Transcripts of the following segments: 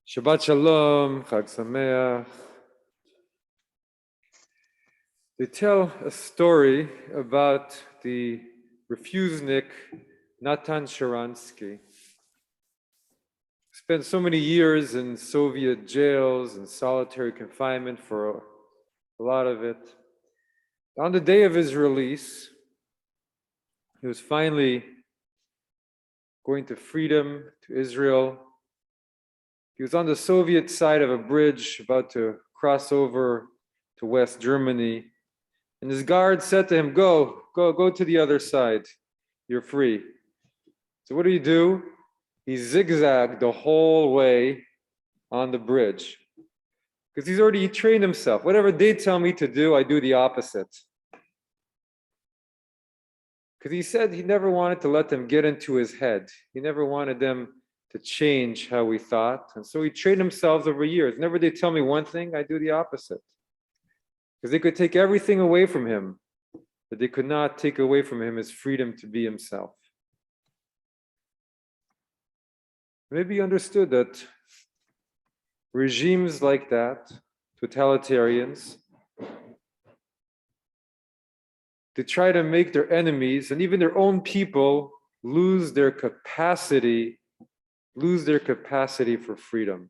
Shabbat Shalom, Chag Sameach. They tell a story about the refusenik Natan Sharansky. Spent so many years in Soviet jails and solitary confinement for a lot of it. On the day of his release, he was finally going to freedom, to Israel. He was on the Soviet side of a bridge, about to cross over to West Germany. And his guard said to him, go to the other side. You're free. So what do? He zigzagged the whole way on the bridge. Because he's already trained himself. Whatever they tell me to do, I do the opposite. Because he said he never wanted to let them get into his head. He never wanted them to change how we thought. And so he trained himself over years. Whenever they tell me one thing, I do the opposite. Because they could take everything away from him, but they could not take away from him his freedom to be himself. Maybe he understood that regimes like that, totalitarians, they try to make their enemies and even their own people lose their capacity for freedom.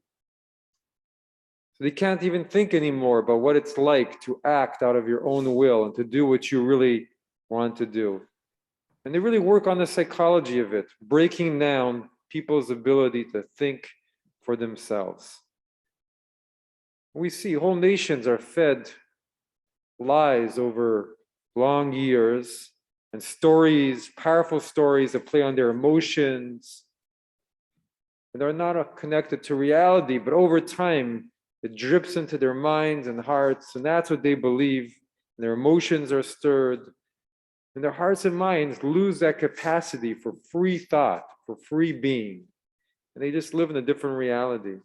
So they can't even think anymore about what it's like to act out of your own will and to do what you really want to do. And they really work on the psychology of it, breaking down people's ability to think for themselves. We see whole nations are fed lies over long years and stories, powerful stories that play on their emotions. And they're not connected to reality, but over time, it drips into their minds and hearts, and that's what they believe. And their emotions are stirred, and their hearts and minds lose that capacity for free thought, for free being. And they just live in a different reality.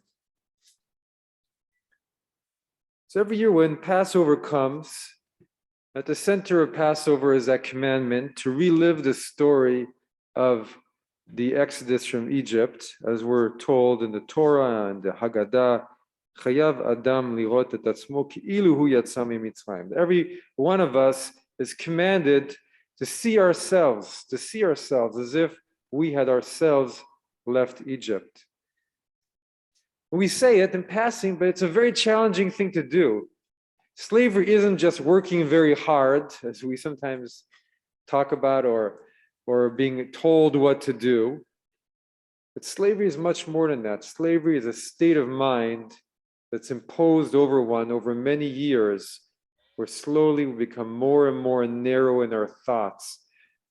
So every year when Passover comes, at the center of Passover is that commandment to relive the story of the Exodus from Egypt, as we're told in the Torah and the Haggadah. Chayav Adam lirot et atzmo ki'ilu hu yatsa mimitzrayim. Every one of us is commanded to see ourselves as if we had ourselves left Egypt. We say it in passing, but it's a very challenging thing to do. Slavery isn't just working very hard, as we sometimes talk about, or being told what to do. But slavery is much more than that. Slavery is a state of mind that's imposed over one over many years, where slowly we become more and more narrow in our thoughts,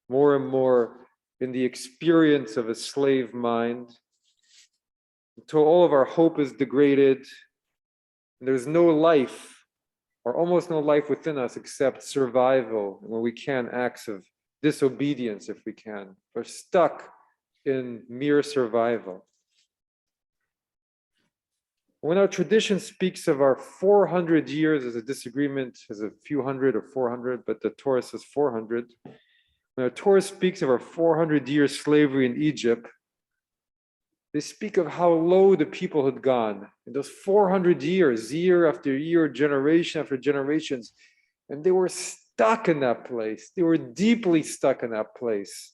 more and more in the experience of a slave mind, until all of our hope is degraded, and there's no life, or almost no life within us except survival, when we can acts of disobedience if we can. We're stuck in mere survival. When our tradition speaks of our 400 years, as a disagreement, as a few hundred or 400, but the Torah says 400. When our Torah speaks of our 400-year slavery in Egypt, they speak of how low the people had gone in those 400 years, year after year, generation after generations, and they were stuck in that place. They were deeply stuck in that place.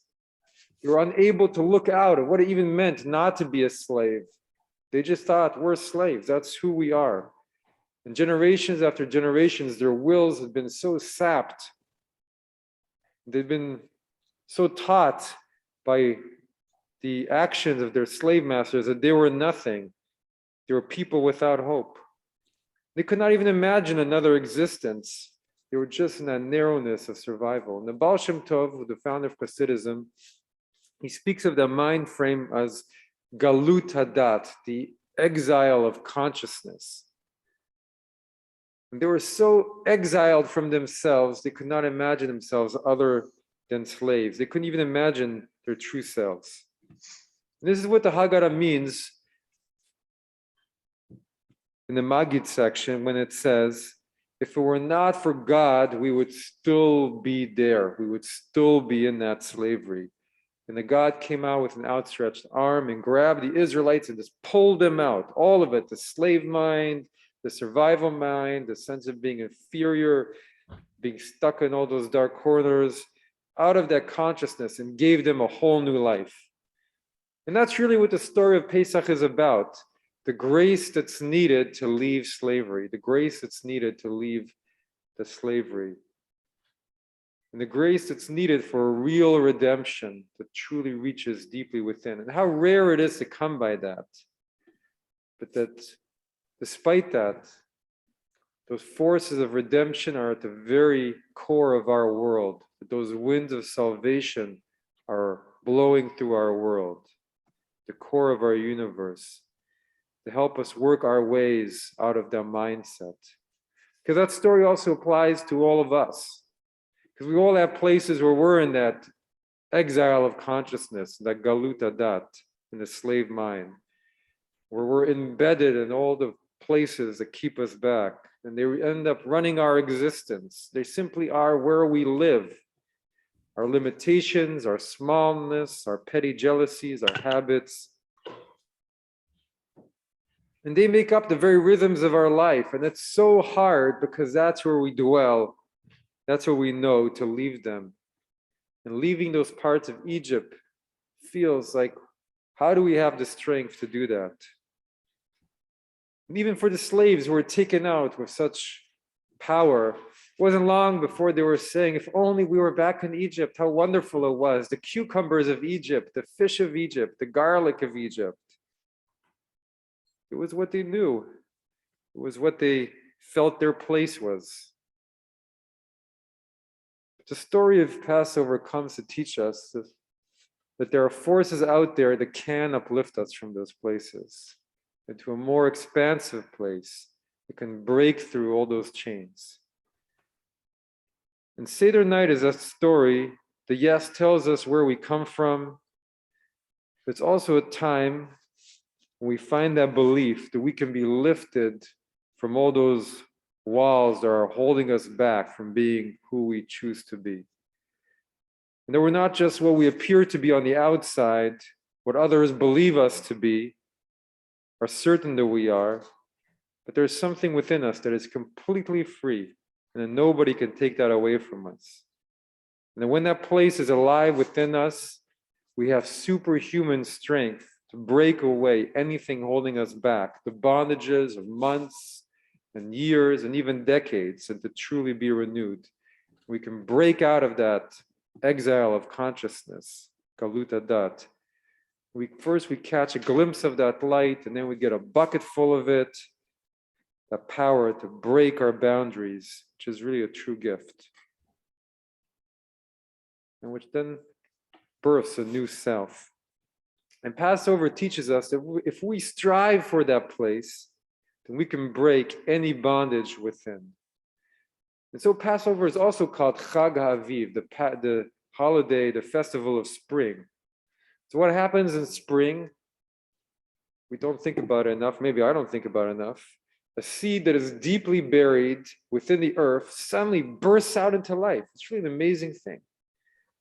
They were unable to look out at what it even meant not to be a slave. They just thought, we're slaves, that's who we are. And generations after generations, their wills had been so sapped. They'd been so taught by the actions of their slave masters that they were nothing. They were people without hope. They could not even imagine another existence. They were just in that narrowness of survival. And the Baal Shem Tov, the founder of Hasidism, he speaks of the mind frame as Galut Hadat, the exile of consciousness. And they were so exiled from themselves, they could not imagine themselves other than slaves. They couldn't even imagine their true selves. And this is what the Haggadah means in the Magid section when it says, if it were not for God, we would still be there. We would still be in that slavery. And the God came out with an outstretched arm and grabbed the Israelites and just pulled them out. All of it, the slave mind, the survival mind, the sense of being inferior, being stuck in all those dark corners, out of that consciousness, and gave them a whole new life. And that's really what the story of Pesach is about. The grace that's needed to leave slavery, the grace that's needed to leave the slavery. And the grace that's needed for a real redemption that truly reaches deeply within. And how rare it is to come by that. But that despite that, those forces of redemption are at the very core of our world. That those winds of salvation are blowing through our world, the core of our universe, to help us work our ways out of that mindset. Because that story also applies to all of us. Because we all have places where we're in that exile of consciousness, that galut adat, in the slave mind, where we're embedded in all the places that keep us back, and they end up running our existence. They simply are where we live. Our limitations, our smallness, our petty jealousies, our habits. And they make up the very rhythms of our life. And it's so hard because that's where we dwell. That's what we know, to leave them. And leaving those parts of Egypt feels like, how do we have the strength to do that? And even for the slaves who were taken out with such power, it wasn't long before they were saying, if only we were back in Egypt, how wonderful it was. The cucumbers of Egypt, the fish of Egypt, the garlic of Egypt. It was what they knew. It was what they felt their place was. The story of Passover comes to teach us that there are forces out there that can uplift us from those places into a more expansive place that can break through all those chains. And Seder night is a story that, yes, tells us where we come from, but it's also a time when we find that belief that we can be lifted from all those walls that are holding us back from being who we choose to be. And that we're not just what we appear to be on the outside, what others believe us to be, are certain that we are, but there's something within us that is completely free, and that nobody can take that away from us. And then when that place is alive within us, we have superhuman strength to break away anything holding us back, the bondages of months and years and even decades, and to truly be renewed. We can break out of that exile of consciousness, galut adat. We catch a glimpse of that light, and then we get a bucket full of it, the power to break our boundaries, which is really a true gift, and which then births a new self. And Passover teaches us that if we strive for that place, then we can break any bondage within. And so Passover is also called Chag HaAviv, the holiday, the festival of spring. So what happens in spring? We don't think about it enough. Maybe I don't think about it enough. A seed that is deeply buried within the earth suddenly bursts out into life. It's really an amazing thing.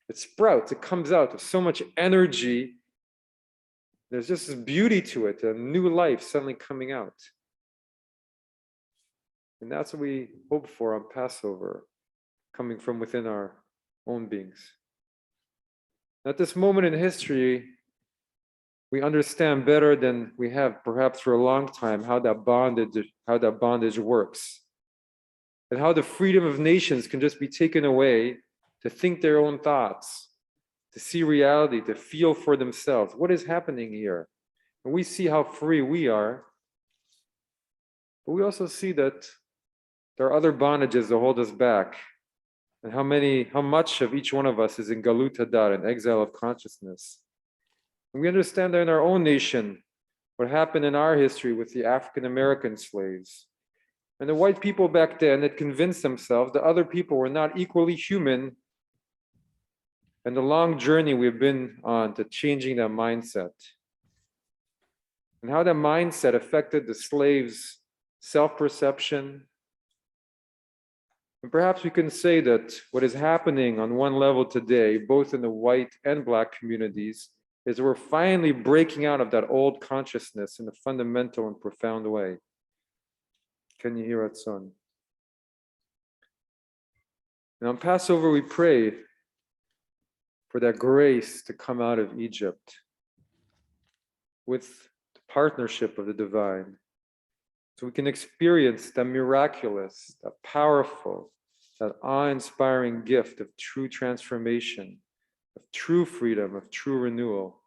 It sprouts, it comes out with so much energy. There's just this beauty to it, a new life suddenly coming out. And that's what we hope for on Passover, coming from within our own beings. At this moment in history, we understand better than we have perhaps for a long time how that bondage works, and how the freedom of nations can just be taken away to think their own thoughts, to see reality, to feel for themselves. What is happening here? And we see how free we are, but we also see that there are other bondages that hold us back, and how much of each one of us is in galut hadat, an exile of consciousness. And we understand that in our own nation, what happened in our history with the African American slaves, and the white people back then that convinced themselves that other people were not equally human, and the long journey we've been on to changing that mindset, and how that mindset affected the slaves' self-perception, And perhaps we can say that what is happening on one level today, both in the white and black communities, is we're finally breaking out of that old consciousness in a fundamental and profound way. Can you hear it, son? And on Passover, we pray for that grace to come out of Egypt with the partnership of the divine. So we can experience that miraculous, that powerful, that awe-inspiring gift of true transformation, of true freedom, of true renewal.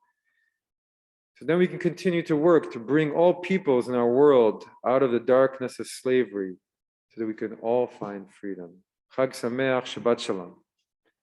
So then we can continue to work to bring all peoples in our world out of the darkness of slavery so that we can all find freedom. Chag Sameach, Shabbat Shalom.